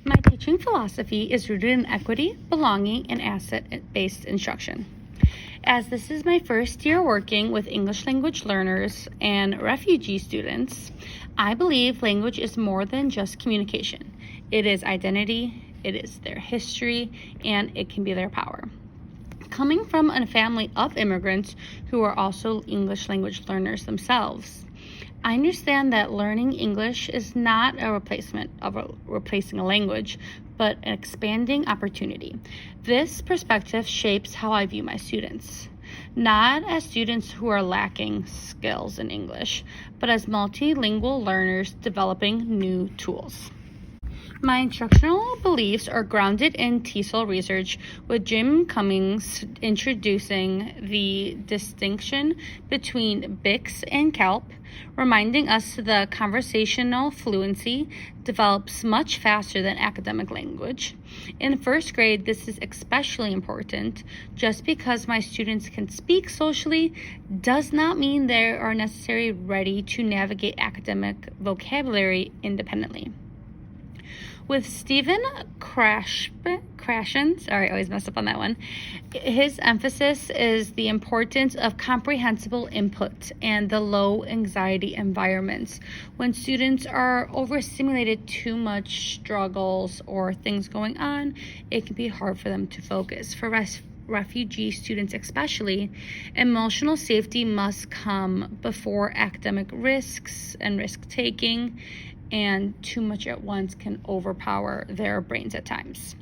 My teaching philosophy is rooted in equity, belonging, and asset-based instruction. As this is my first year working with English language learners and refugee students, I believe language is more than just communication. It is identity, it is their history, and it can be their power. Coming from a family of immigrants who are also English language learners themselves, I understand that learning English is not a replacement of replacing a language, but an expanding opportunity. This perspective shapes how I view my students, not as students who are lacking skills in English, but as multilingual learners developing new tools. My instructional beliefs are grounded in TESOL research, with Jim Cummings introducing the distinction between BICS and CALP, reminding us that conversational fluency develops much faster than academic language. In first grade, this is especially important. Just because my students can speak socially does not mean they are necessarily ready to navigate academic vocabulary independently. With Stephen Krashen, sorry, I always mess up on that one, his emphasis is the importance of comprehensible input and the low anxiety environments. When students are overstimulated, too much struggles or things going on, it can be hard for them to focus. For refugee students especially, emotional safety must come before academic risks and risk-taking, and too much at once can overpower their brains at times.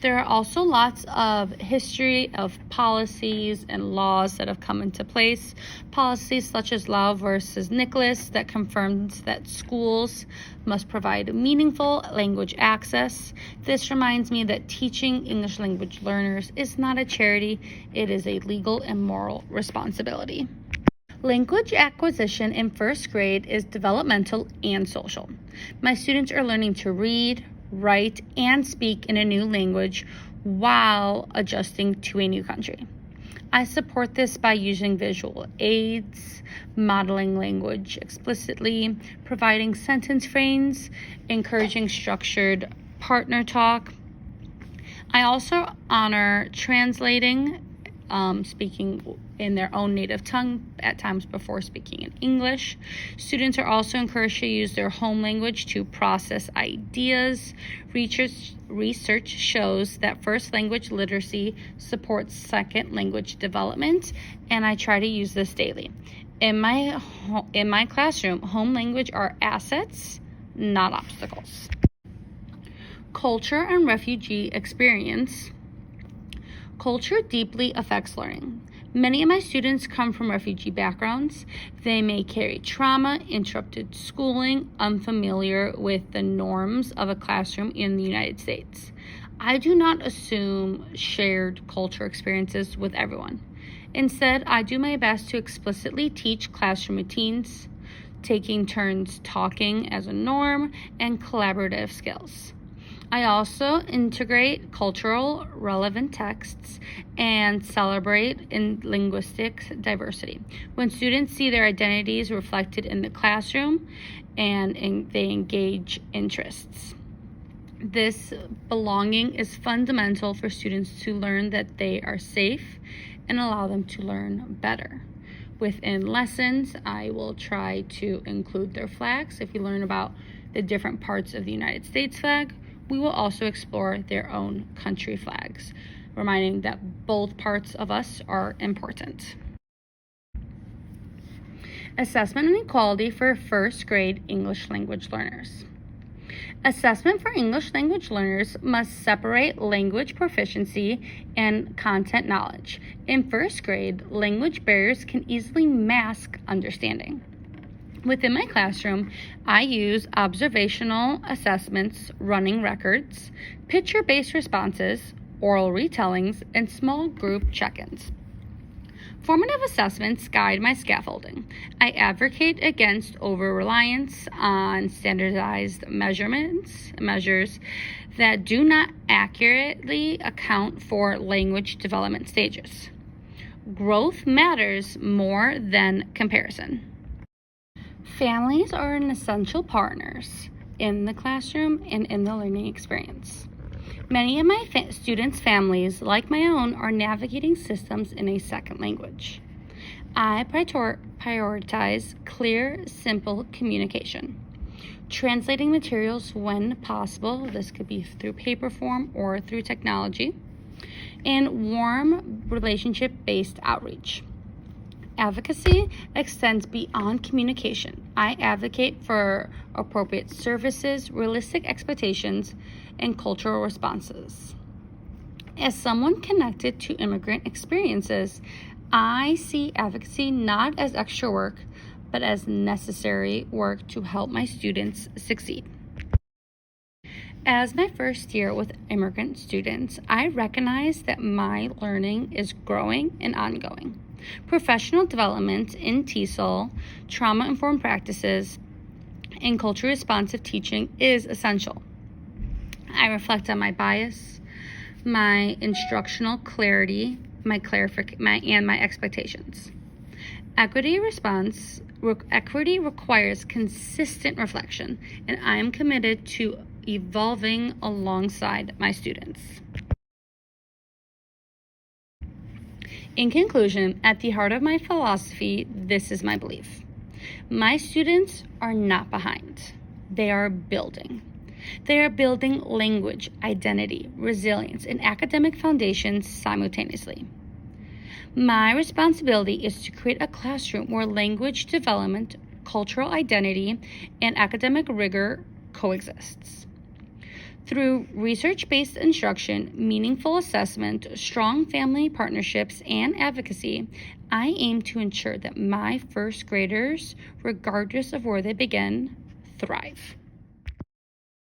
There are also lots of history of policies and laws that have come into place. Policies such as Lau versus Nicholas that confirms that schools must provide meaningful language access. This reminds me that teaching English language learners is not a charity, it is a legal and moral responsibility. Language acquisition in first grade is developmental and social. My students are learning to read, write, and speak in a new language while adjusting to a new country. I support this by using visual aids, modeling language explicitly, providing sentence frames, encouraging structured partner talk. I also honor translating, speaking in their own native tongue at times before speaking in English. Students are also encouraged to use their home language to process ideas. Research shows that first language literacy supports second language development, and I try to use this daily. In my classroom, home language are assets, not obstacles. Culture and refugee experience. Culture deeply affects learning. Many of my students come from refugee backgrounds. They may carry trauma, interrupted schooling, unfamiliar with the norms of a classroom in the United States. I do not assume shared culture experiences with everyone. Instead, I do my best to explicitly teach classroom routines, taking turns talking as a norm, and collaborative skills. I also integrate cultural relevant texts and celebrate in linguistic diversity. When students see their identities reflected in the classroom and they engage interests. This belonging is fundamental for students to learn that they are safe and allow them to learn better. Within lessons, I will try to include their flags. If you learn about the different parts of the United States flag, we will also explore their own country flags, reminding that both parts of us are important. Assessment and equality for first grade English language learners. Assessment for English language learners must separate language proficiency and content knowledge. In first grade, language barriers can easily mask understanding. Within my classroom, I use observational assessments, running records, picture-based responses, oral retellings, and small group check-ins. Formative assessments guide my scaffolding. I advocate against over-reliance on standardized measures that do not accurately account for language development stages. Growth matters more than comparison. Families are an essential partners. in the classroom and in the learning experience. Many of my students' families, like my own, are navigating systems in a second language. I prioritize clear, simple communication. Translating materials when possible, this could be through paper form or through technology, and warm relationship-based outreach. Advocacy extends beyond communication. I advocate for appropriate services, realistic expectations, and cultural responses. As someone connected to immigrant experiences, I see advocacy not as extra work, but as necessary work to help my students succeed. As my first year with immigrant students, I recognize that my learning is growing and ongoing. Professional development in TESOL, trauma-informed practices, and culture-responsive teaching is essential. I reflect on my bias, my instructional clarity, my expectations. Equity requires consistent reflection, and I am committed to evolving alongside my students. In conclusion, at the heart of my philosophy, this is my belief. My students are not behind. They are building. They are building language, identity, resilience, and academic foundations simultaneously. My responsibility is to create a classroom where language development, cultural identity, and academic rigor coexists. Through research-based instruction, meaningful assessment, strong family partnerships, and advocacy, I aim to ensure that my first graders, regardless of where they begin, thrive.